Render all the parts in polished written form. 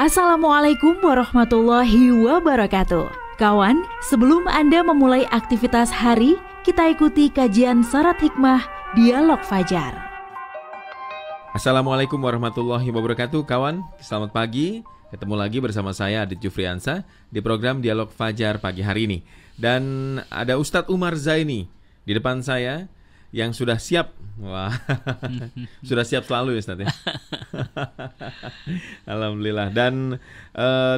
Assalamualaikum warahmatullahi wabarakatuh. Kawan, sebelum Anda memulai aktivitas hari, kita ikuti kajian Syarat Hikmah Dialog Fajar. Assalamualaikum warahmatullahi wabarakatuh. Kawan, selamat pagi. Ketemu lagi bersama saya Adit Jufriansa di program Dialog Fajar pagi hari ini. Dan ada Ustadz Umar Zaini di depan saya yang sudah siap. Wah, sudah siap selalu ya Ustadz ya. Alhamdulillah. Dan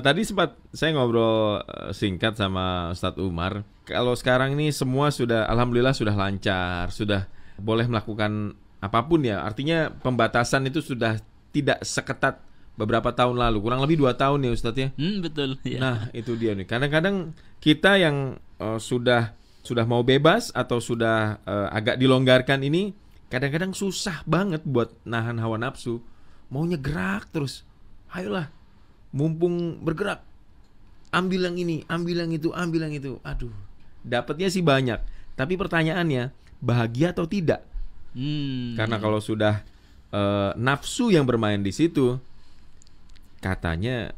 tadi sempat saya ngobrol singkat sama Ustadz Umar. Kalau sekarang ini semua sudah, alhamdulillah sudah lancar, sudah boleh melakukan apapun ya. Artinya pembatasan itu sudah tidak seketat beberapa tahun lalu. Kurang lebih 2 tahun ya Ustadz ya. Betul. Ya. Nah itu dia nih. Kadang-kadang kita yang sudah mau bebas atau sudah agak dilonggarkan ini, kadang-kadang susah banget buat nahan hawa nafsu. Maunya gerak terus. Ayolah, mumpung bergerak, ambil yang ini, ambil yang itu, ambil yang itu. Aduh, dapatnya sih banyak. Tapi pertanyaannya, bahagia atau tidak? Karena kalau sudah nafsu yang bermain di situ, katanya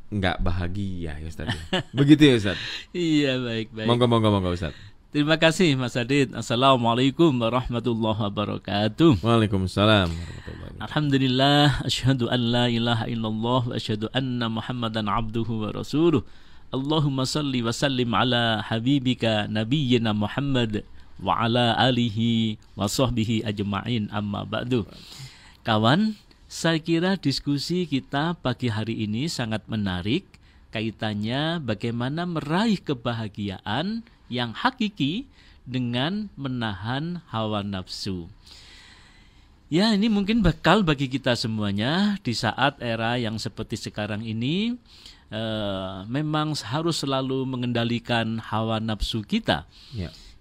nggak bahagia ya Ustaz. Begitu ya Ustaz? Iya, baik. Monggo Ustaz. Terima kasih Mas Adit. Assalamualaikum warahmatullahi wabarakatuh. Waalaikumsalam warahmatullahi wabarakatuh. Alhamdulillah, asyhadu an la ilaha illallah wa asyhadu anna Muhammadan abduhu wa rasuluh. Allahumma salli wa sallim ala habibika nabiyyina Muhammad wa ala alihi wa sahbihi ajma'in, amma ba'du. Kawan, saya kira diskusi kita pagi hari ini sangat menarik, kaitannya bagaimana meraih kebahagiaan yang hakiki dengan menahan hawa nafsu. Ya, ini mungkin bekal bagi kita semuanya di saat era yang seperti sekarang ini. Memang harus selalu mengendalikan hawa nafsu kita.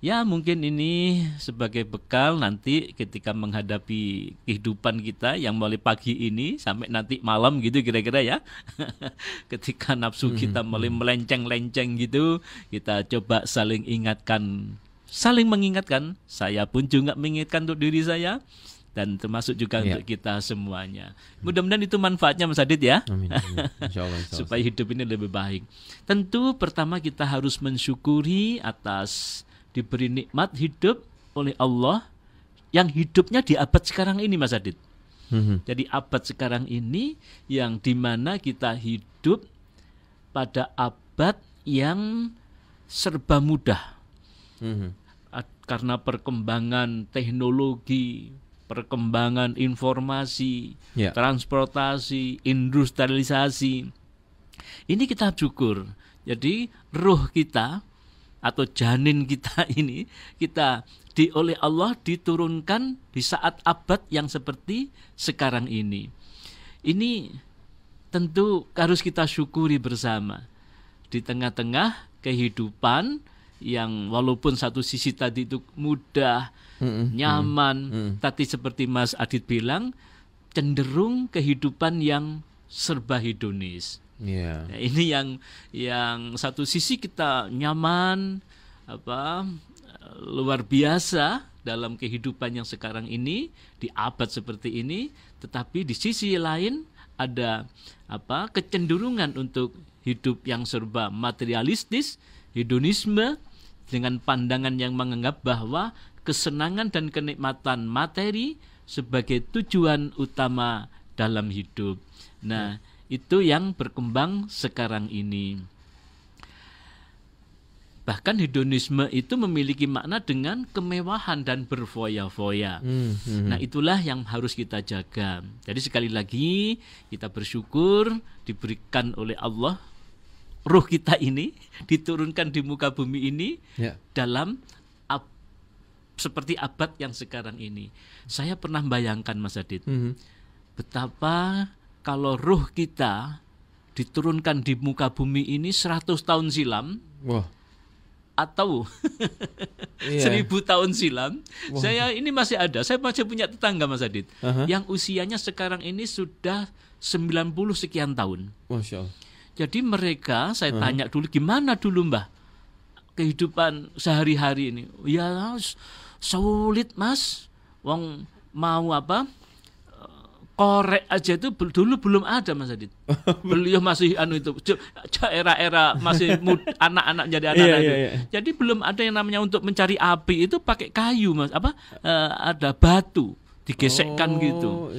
Ya, mungkin ini sebagai bekal nanti ketika menghadapi kehidupan kita yang mulai pagi ini sampai nanti malam gitu kira-kira ya. Ketika nafsu kita mulai melenceng-lenceng gitu, kita coba saling mengingatkan. Saya pun juga mengingatkan untuk diri saya dan termasuk juga untuk kita semuanya. Mudah-mudahan itu manfaatnya Mas Adit ya. Amin. Insyaallah. Supaya hidup ini lebih baik. Tentu pertama kita harus mensyukuri atas diberi nikmat hidup oleh Allah yang hidupnya di abad sekarang ini Mas Adit. Jadi abad sekarang ini yang dimana kita hidup pada abad yang serba mudah. Karena perkembangan teknologi, perkembangan informasi, transportasi, industrialisasi. Ini kita syukur. Jadi ruh kita atau janin kita ini kita oleh Allah diturunkan di saat abad yang seperti sekarang ini. Ini tentu harus kita syukuri bersama di tengah-tengah kehidupan yang walaupun satu sisi tadi itu mudah, nyaman, tapi seperti Mas Adit bilang cenderung kehidupan yang serba hedonis. Nah, ini yang satu sisi kita nyaman, luar biasa dalam kehidupan yang sekarang ini di abad seperti ini, tetapi di sisi lain ada kecenderungan untuk hidup yang serba materialistis, hedonisme, dengan pandangan yang menganggap bahwa kesenangan dan kenikmatan materi sebagai tujuan utama dalam hidup. Nah, itu yang berkembang sekarang ini. Bahkan hedonisme itu memiliki makna dengan kemewahan dan berfoya-foya. Nah, itulah yang harus kita jaga. Jadi sekali lagi kita bersyukur diberikan oleh Allah ruh kita ini diturunkan di muka bumi ini dalam seperti abad yang sekarang ini. Saya pernah bayangkan Mas Adit, betapa kalau ruh kita diturunkan di muka bumi ini 100 tahun silam, atau 1000 tahun silam, saya ini masih ada. Saya masih punya tetangga Mas Adit, yang usianya sekarang ini sudah 90 sekian tahun. Masya Allah. Jadi mereka, saya tanya dulu, gimana dulu Mbah kehidupan sehari-hari ini? Ya sulit Mas, wong mau korek aja itu dulu belum ada Mas Adit. Beliau masih itu era-era masih anak-anak jadi anak-anak itu. Jadi belum ada yang namanya untuk mencari api itu pakai kayu Mas, ada batu digesekkan gitu.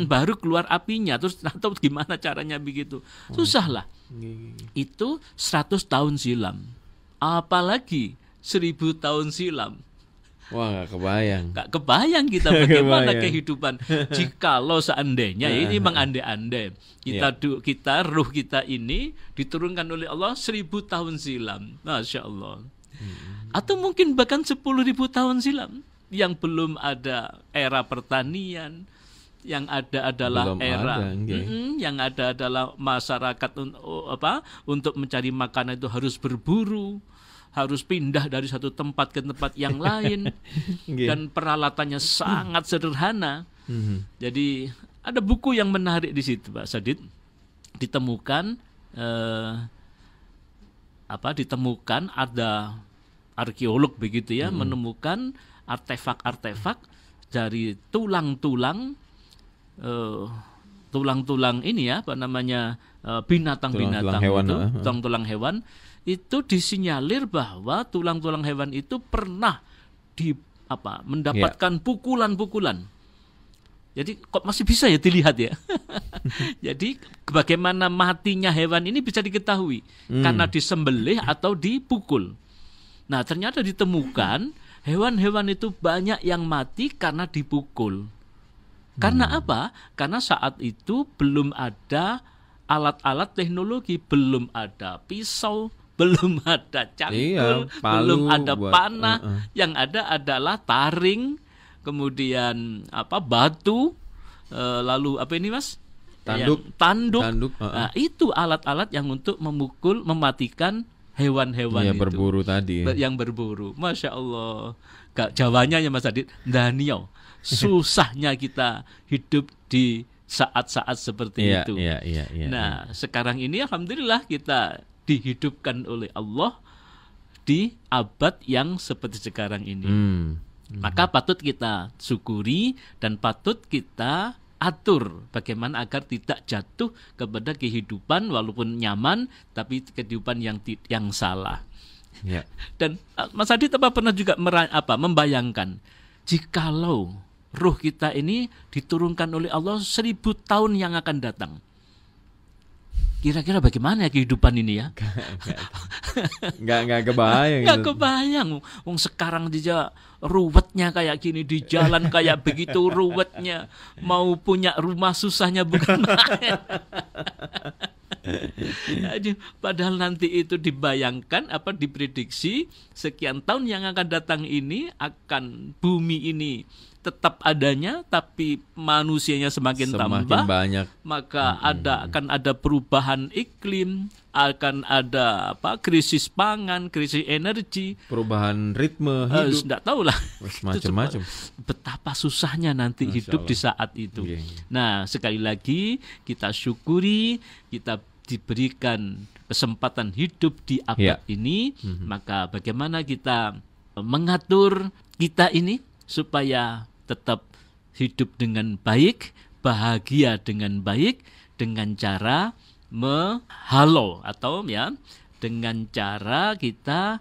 Baru keluar apinya, terus atau gimana caranya begitu. Susah lah. Itu 100 tahun silam. Apalagi 1000 tahun silam. Wah, gak kebayang kita bagaimana kehidupan jikalau seandainya ini memang andai-andai kita ruh kita ini diturunkan oleh Allah 1000 tahun silam, Masya Allah. Atau mungkin bahkan 10.000 tahun silam, yang belum ada era pertanian, yang ada adalah yang ada adalah masyarakat untuk mencari makanan itu harus berburu, harus pindah dari satu tempat ke tempat yang lain, dan peralatannya sangat sederhana. Jadi ada buku yang menarik di situ, Pak Sadid. Ditemukan ada arkeolog begitu ya, menemukan artefak-artefak dari tulang-tulang ini ya, binatang-binatang itu, tulang-tulang hewan. Itu disinyalir bahwa tulang-tulang hewan itu pernah mendapatkan pukulan-pukulan. Jadi kok masih bisa ya dilihat ya. Jadi bagaimana matinya hewan ini bisa diketahui karena disembelih atau dipukul. Nah, ternyata ditemukan hewan-hewan itu banyak yang mati karena dipukul. Karena apa? Karena saat itu belum ada alat-alat teknologi, belum ada pisau, belum ada cangkul, belum ada panah. Yang ada adalah taring, kemudian batu, lalu apa ini Mas? Tanduk. Nah, itu alat-alat yang untuk mematikan hewan-hewan itu. Berburu tadi. Yang berburu. Masya Allah. Jawanya ya Mas Adit, Daniel. Susahnya kita hidup di saat-saat seperti itu. Nah, sekarang ini alhamdulillah kita dihidupkan oleh Allah di abad yang seperti sekarang ini. Maka patut kita syukuri dan patut kita atur bagaimana agar tidak jatuh kepada kehidupan walaupun nyaman tapi kehidupan yang salah. Dan Mas Adit pernah juga membayangkan jikalau ruh kita ini diturunkan oleh Allah 1000 tahun yang akan datang. Kira-kira bagaimana kehidupan ini ya? Nggak kebayang. Nggak kebayang. Wong sekarang dia ruwetnya kayak gini, di jalan kayak begitu ruwetnya. Mau punya rumah susahnya bukan main. Padahal nanti itu dibayangkan diprediksi sekian tahun yang akan datang ini akan bumi ini tetap adanya tapi manusianya semakin tambah banyak. Maka akan ada perubahan iklim, akan ada krisis pangan, krisis energi, perubahan ritme hidup. Enggak tahu lah. Macam-macam. Betapa susahnya nanti hidup di saat itu. Nah, sekali lagi kita syukuri kita diberikan kesempatan hidup di abad ini, maka bagaimana kita mengatur kita ini supaya tetap hidup dengan baik, bahagia dengan baik, dengan cara menghalau atau dengan cara kita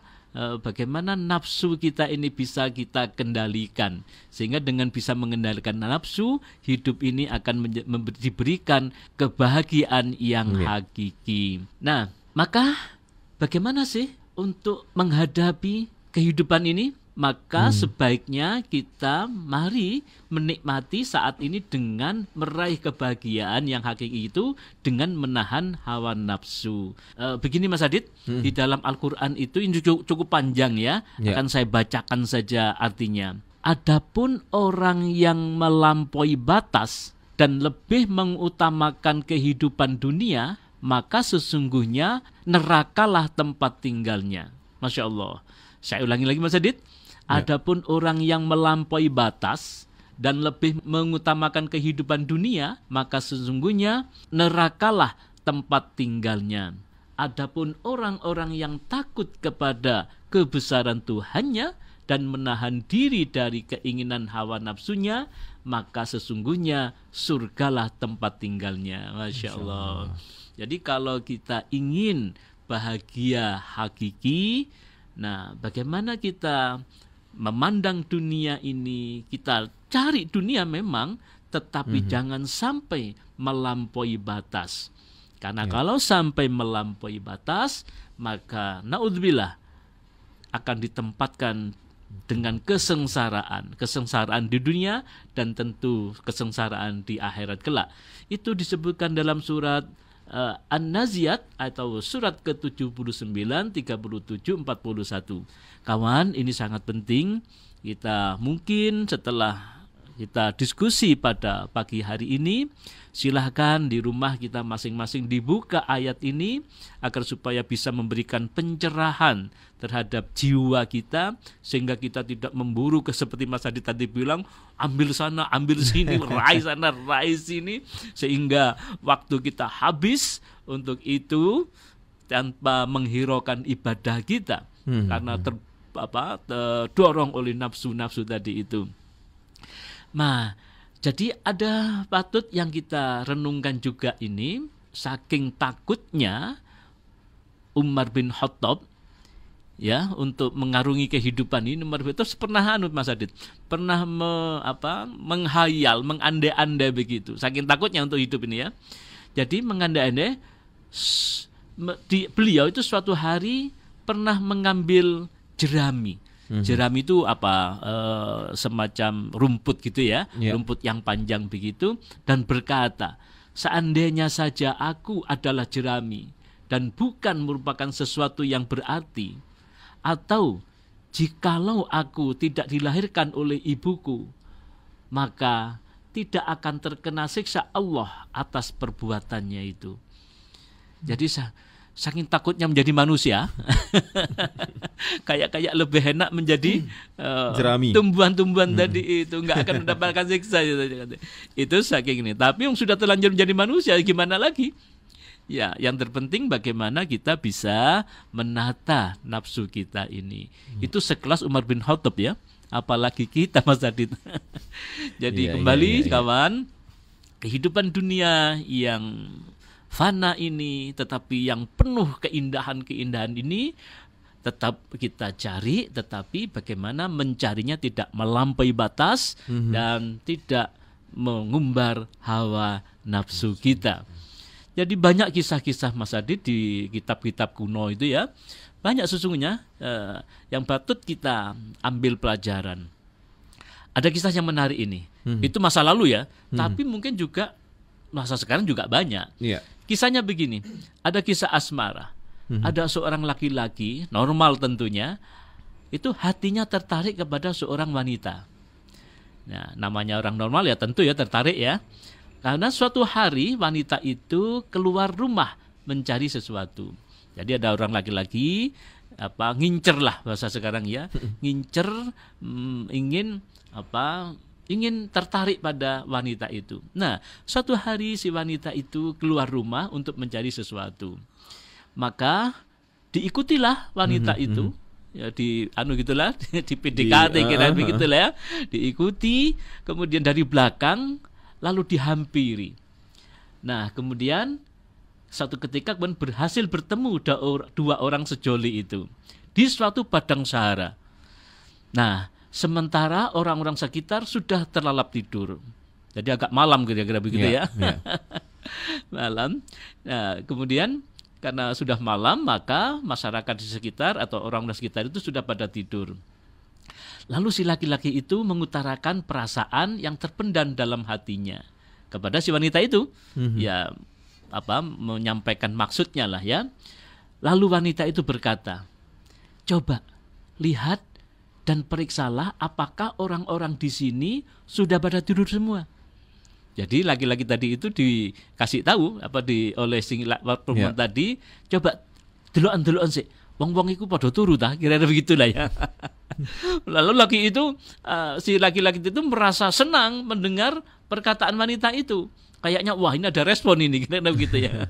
bagaimana nafsu kita ini bisa kita kendalikan, sehingga dengan bisa mengendalikan nafsu, hidup ini akan diberikan kebahagiaan yang hakiki. Nah, maka bagaimana sih untuk menghadapi kehidupan ini? Maka sebaiknya kita mari menikmati saat ini dengan meraih kebahagiaan yang hakiki itu dengan menahan hawa nafsu. Begini Mas Adit, di dalam Al-Quran itu ini cukup panjang ya. Akan saya bacakan saja artinya. Adapun orang yang melampaui batas dan lebih mengutamakan kehidupan dunia, maka sesungguhnya nerakalah tempat tinggalnya. Masya Allah. Saya ulangi lagi Mas Adit. Adapun orang yang melampaui batas dan lebih mengutamakan kehidupan dunia, maka sesungguhnya nerakalah tempat tinggalnya. Adapun orang-orang yang takut kepada kebesaran Tuhannya dan menahan diri dari keinginan hawa nafsunya, maka sesungguhnya surgalah tempat tinggalnya. Masya Allah. Jadi kalau kita ingin bahagia hakiki, nah bagaimana kita memandang dunia ini? Kita cari dunia memang, tetapi jangan sampai melampaui batas. Karena kalau sampai melampaui batas, maka naudzubillah akan ditempatkan dengan kesengsaraan di dunia dan tentu kesengsaraan di akhirat kelak. Itu disebutkan dalam surat An-Naziat atau surat ke-79, 37, 41. Kawan, ini sangat penting. Kita mungkin setelah kita diskusi pada pagi hari ini, silahkan di rumah kita masing-masing dibuka ayat ini agar supaya bisa memberikan pencerahan terhadap jiwa kita, sehingga kita tidak memburu seperti Mas Hadi tadi bilang, ambil sana, ambil sini, raih sana, raih sini, sehingga waktu kita habis untuk itu tanpa menghiraukan ibadah kita karena terdorong oleh nafsu-nafsu tadi itu. Nah, jadi ada patut yang kita renungkan juga ini, saking takutnya Umar bin Khattab ya untuk mengarungi kehidupan ini. Umar bin Khattab pernah Mas Adit, pernah menghayal, mengandai-andai begitu. Saking takutnya untuk hidup ini ya. Jadi mengandai-andai, beliau itu suatu hari pernah mengambil jerami. Jerami itu semacam rumput gitu ya, rumput yang panjang begitu, dan berkata, seandainya saja aku adalah jerami dan bukan merupakan sesuatu yang berarti, atau jikalau aku tidak dilahirkan oleh ibuku, maka tidak akan terkena siksa Allah atas perbuatannya itu. Jadi saking takutnya menjadi manusia, kayak lebih enak menjadi tumbuhan-tumbuhan tadi itu, nggak akan mendapatkan siksa. Itu saking ini. Tapi yang sudah terlanjur menjadi manusia, gimana lagi? Ya, yang terpenting bagaimana kita bisa menata nafsu kita ini. Itu sekelas Umar bin Khattab ya, apalagi kita Mas Adit. Jadi kawan, kehidupan dunia yang fana ini, tetapi yang penuh keindahan-keindahan ini tetap kita cari, tetapi bagaimana mencarinya tidak melampaui batas dan tidak mengumbar hawa nafsu kita. Jadi banyak kisah-kisah Mas Adit di kitab-kitab kuno itu ya, banyak sesungguhnya yang patut kita ambil pelajaran. Ada kisah yang menarik ini, itu masa lalu ya, tapi mungkin juga masa sekarang juga banyak. Kisahnya begini, ada kisah asmara. Ada seorang laki-laki, normal tentunya, itu hatinya tertarik kepada seorang wanita. Nah, namanya orang normal ya tentu ya tertarik ya. Karena suatu hari wanita itu keluar rumah mencari sesuatu. Jadi ada orang laki-laki ngincer lah bahasa sekarang ya, ngincer, ingin tertarik pada wanita itu. Nah, suatu hari si wanita itu keluar rumah untuk mencari sesuatu. Maka diikutilah wanita itu, ya di PDKT kira begitulah ya, diikuti, kemudian dari belakang lalu dihampiri. Nah, kemudian satu ketika berhasil bertemu dua orang sejoli itu di suatu padang sahara. Nah, sementara orang-orang sekitar sudah terlalap tidur. Jadi agak malam kira-kira begitu ya. Malam. Nah, kemudian karena sudah malam, maka masyarakat di sekitar atau orang-orang sekitar itu sudah pada tidur. Lalu si laki-laki itu mengutarakan perasaan yang terpendam dalam hatinya kepada si wanita itu. Ya, menyampaikan maksudnya lah ya. Lalu wanita itu berkata, "Coba lihat dan periksalah apakah orang-orang di sini sudah pada tidur semua." Jadi laki-laki tadi itu dikasih tahu oleh perempuan tadi, "Coba delokan sih, wong-wong iku pada turu ta?" Kira-kira begitulah ya. Lalu si laki-laki itu merasa senang mendengar perkataan wanita itu. Kayaknya wah ini ada respon ini, kira-kira begitu ya.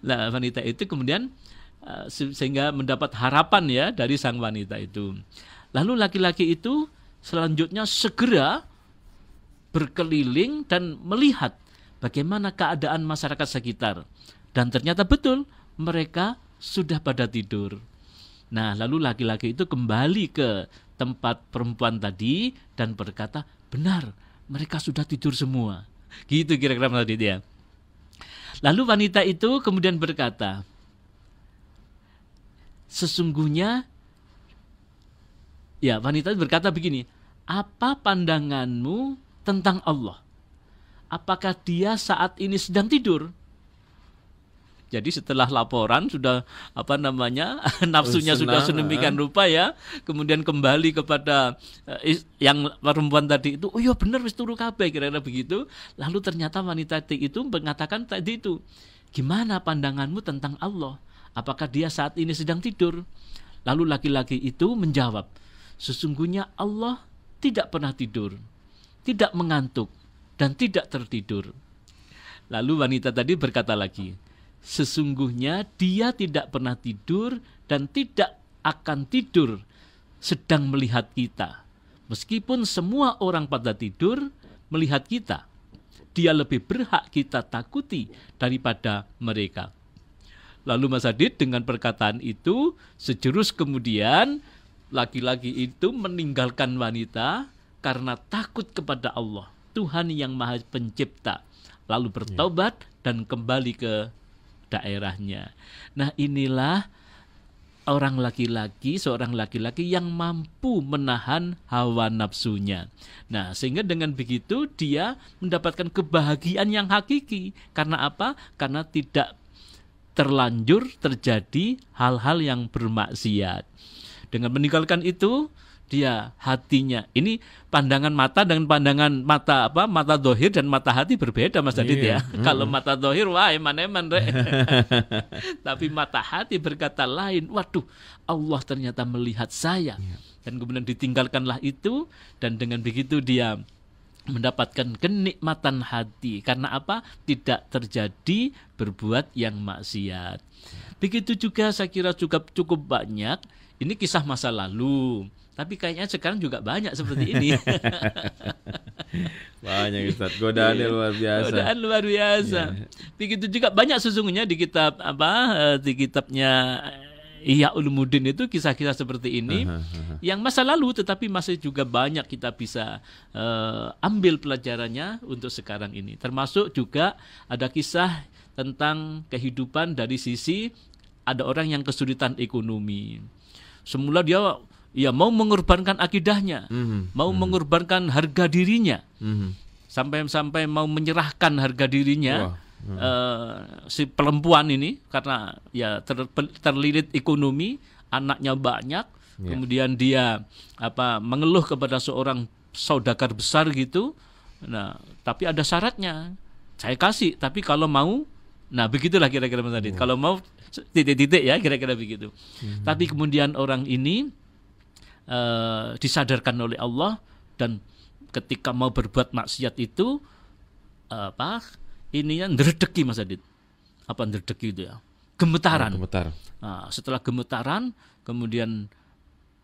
Nah, wanita itu kemudian sehingga mendapat harapan ya dari sang wanita itu. Lalu laki-laki itu selanjutnya segera berkeliling dan melihat bagaimana keadaan masyarakat sekitar. Dan ternyata betul mereka sudah pada tidur. Nah, lalu laki-laki itu kembali ke tempat perempuan tadi dan berkata, benar, mereka sudah tidur semua. Gitu kira-kira tadi dia. Lalu wanita itu kemudian berkata, sesungguhnya, ya wanita itu berkata begini, apa pandanganmu tentang Allah? Apakah dia saat ini sedang tidur? Jadi setelah laporan sudah nafsunya sudah sedemikian rupa ya, kemudian kembali kepada yang perempuan tadi itu, oh iya benar wis turu kabeh kira-kira begitu. Lalu ternyata wanita itu mengatakan tadi itu, gimana pandanganmu tentang Allah? Apakah dia saat ini sedang tidur? Lalu laki-laki itu menjawab, sesungguhnya Allah tidak pernah tidur, tidak mengantuk, dan tidak tertidur. Lalu wanita tadi berkata lagi, sesungguhnya dia tidak pernah tidur dan tidak akan tidur sedang melihat kita. Meskipun semua orang pada tidur melihat kita, dia lebih berhak kita takuti daripada mereka. Lalu Mas Adit dengan perkataan itu, sejurus kemudian laki-laki itu meninggalkan wanita karena takut kepada Allah, Tuhan yang Maha Pencipta. Lalu bertobat dan kembali ke daerahnya. Nah, inilah seorang laki-laki yang mampu menahan hawa nafsunya. Nah, sehingga dengan begitu dia mendapatkan kebahagiaan yang hakiki. Karena apa? Karena tidak terlanjur terjadi hal-hal yang bermaksiat. Dengan meninggalkan itu, dia hatinya, ini pandangan mata dengan pandangan mata dohir dan mata hati berbeda Mas Adit ya. Kalau mata dohir wah eman-eman rek. Tapi mata hati berkata lain. Waduh, Allah ternyata melihat saya. Dan kemudian ditinggalkanlah itu, dan dengan begitu dia mendapatkan kenikmatan hati. Karena apa? Tidak terjadi berbuat yang maksiat. Begitu juga saya kira cukup banyak. Ini kisah masa lalu. Tapi kayaknya sekarang juga banyak seperti ini. Banyak Ustaz, godaannya luar biasa. Godaan luar biasa. Begitu juga banyak sesungguhnya di kitab di kitabnya Ihya Ulumuddin itu kisah-kisah seperti ini yang masa lalu, tetapi masih juga banyak kita bisa ambil pelajarannya untuk sekarang ini. Termasuk juga ada kisah tentang kehidupan dari sisi ada orang yang kesulitan ekonomi. Semula dia mau mengorbankan akidahnya, mau mengorbankan harga dirinya, sampai mau menyerahkan harga dirinya. Si perempuan ini karena ya terlilit ekonomi, anaknya banyak, kemudian dia mengeluh kepada seorang saudagar besar gitu. Nah, tapi ada syaratnya. Saya kasih, tapi kalau mau, nah begitulah kira-kira Mas Adit. Kalau mau titik-titik ya kira-kira begitu. Tapi kemudian orang ini disadarkan oleh Allah, dan ketika mau berbuat maksiat itu ininya ndredeki Mas Adit. Apa ndredeki itu ya? Gemetaran. Nah, setelah gemetaran kemudian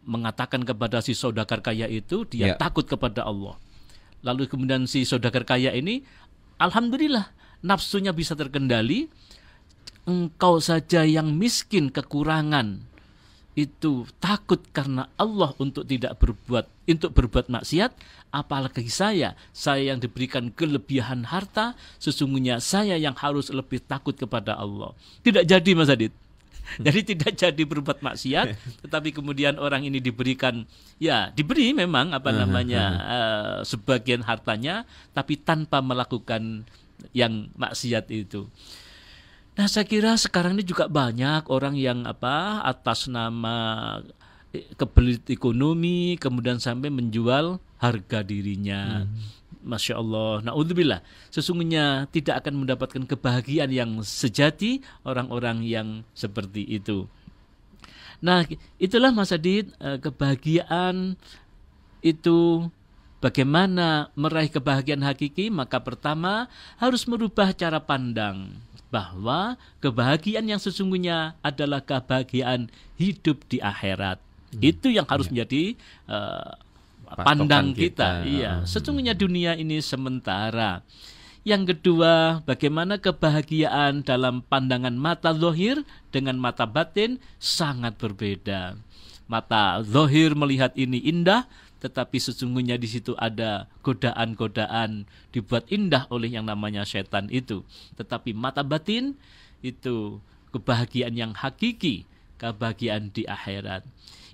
mengatakan kepada si saudagar kaya itu dia takut kepada Allah. Lalu kemudian si saudagar kaya ini alhamdulillah nafsunya bisa terkendali. Engkau saja yang miskin kekurangan itu takut karena Allah untuk berbuat maksiat, apalagi saya yang diberikan kelebihan harta, sesungguhnya saya yang harus lebih takut kepada Allah. Tidak jadi Mas Adit. Jadi tidak jadi berbuat maksiat, tetapi kemudian orang ini diberi memang sebagian hartanya, tapi tanpa melakukan yang maksiat itu. Nah, saya kira sekarang ini juga banyak orang yang atas nama kebelit ekonomi kemudian sampai menjual harga dirinya. Masya Allah, na'udzubillah. Sesungguhnya tidak akan mendapatkan kebahagiaan yang sejati orang-orang yang seperti itu. Nah, itulah Mas Adit, kebahagiaan itu. Bagaimana meraih kebahagiaan hakiki? Maka pertama harus merubah cara pandang. bahwa kebahagiaan yang sesungguhnya adalah kebahagiaan hidup di akhirat. Itu yang harus menjadi pandang kita. Iya, sesungguhnya dunia ini sementara. Yang kedua, bagaimana kebahagiaan dalam pandangan mata zahir dengan mata batin sangat berbeda. Mata zahir melihat ini indah, tetapi sesungguhnya di situ ada godaan-godaan dibuat indah oleh yang namanya setan itu. Tetapi mata batin itu kebahagiaan yang hakiki, kebahagiaan di akhirat.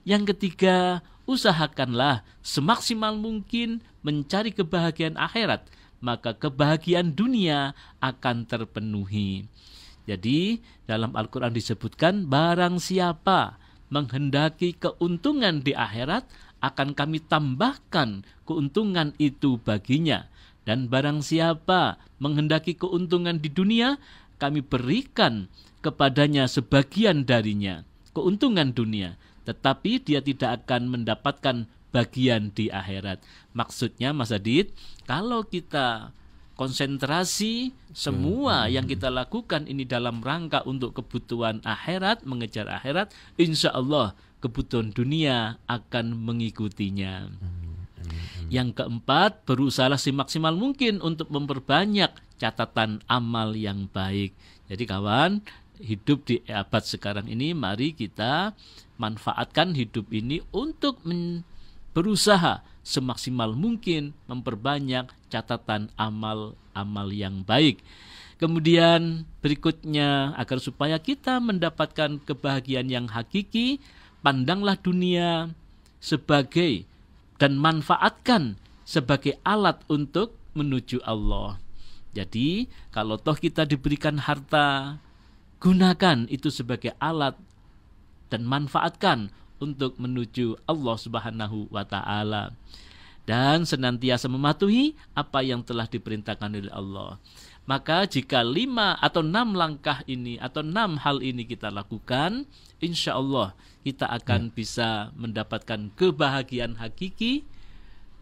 Yang ketiga, usahakanlah semaksimal mungkin mencari kebahagiaan akhirat, maka kebahagiaan dunia akan terpenuhi. Jadi dalam Al-Quran disebutkan, barang siapa menghendaki keuntungan di akhirat, akan kami tambahkan keuntungan itu baginya. Dan barang siapa menghendaki keuntungan di dunia, kami berikan kepadanya sebagian darinya, keuntungan dunia. Tetapi dia tidak akan mendapatkan bagian di akhirat. Maksudnya Mas Adit, kalau kita konsentrasi semua yang kita lakukan ini dalam rangka untuk kebutuhan akhirat, mengejar akhirat, insya Allah kebutuhan dunia akan mengikutinya. Yang keempat, berusaha semaksimal mungkin untuk memperbanyak catatan amal yang baik. Jadi kawan, hidup di abad sekarang ini, mari kita manfaatkan hidup ini untuk berusaha semaksimal mungkin memperbanyak catatan amal-amal yang baik. Kemudian berikutnya, agar supaya kita mendapatkan kebahagiaan yang hakiki, pandanglah dunia sebagai dan manfaatkan sebagai alat untuk menuju Allah. Jadi kalau toh kita diberikan harta, gunakan itu sebagai alat dan manfaatkan untuk menuju Allah Subhanahu wa Ta'ala. Dan senantiasa mematuhi apa yang telah diperintahkan oleh Allah. Maka jika 5 atau 6 langkah ini atau 6 hal ini kita lakukan, insya Allah kita akan bisa mendapatkan kebahagiaan hakiki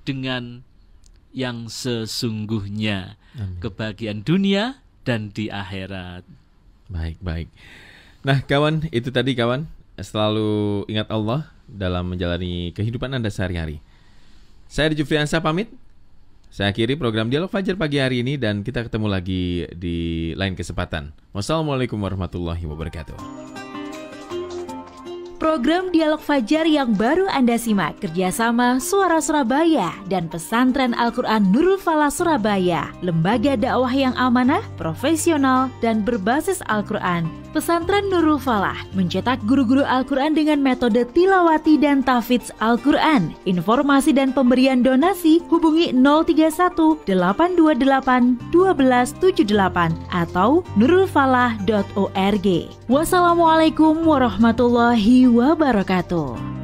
dengan yang sesungguhnya. Kebahagiaan dunia dan di akhirat. Baik. Nah kawan, itu tadi kawan, selalu ingat Allah dalam menjalani kehidupan Anda sehari-hari. Saya Jufriansa pamit. Saya akhiri program Dialog Fajar pagi hari ini dan kita ketemu lagi di lain kesempatan. Wassalamualaikum warahmatullahi wabarakatuh. Program Dialog Fajar yang baru Anda simak kerjasama Suara Surabaya dan Pesantren Al-Quran Nurul Falah Surabaya, lembaga dakwah yang amanah, profesional, dan berbasis Al-Quran. Pesantren Nurul Falah mencetak guru-guru Al-Quran dengan metode tilawati dan tahfidz Al-Quran. Informasi dan pemberian donasi hubungi 031 828 1278 atau nurulfalah.org. Wassalamualaikum warahmatullahi wabarakatuh.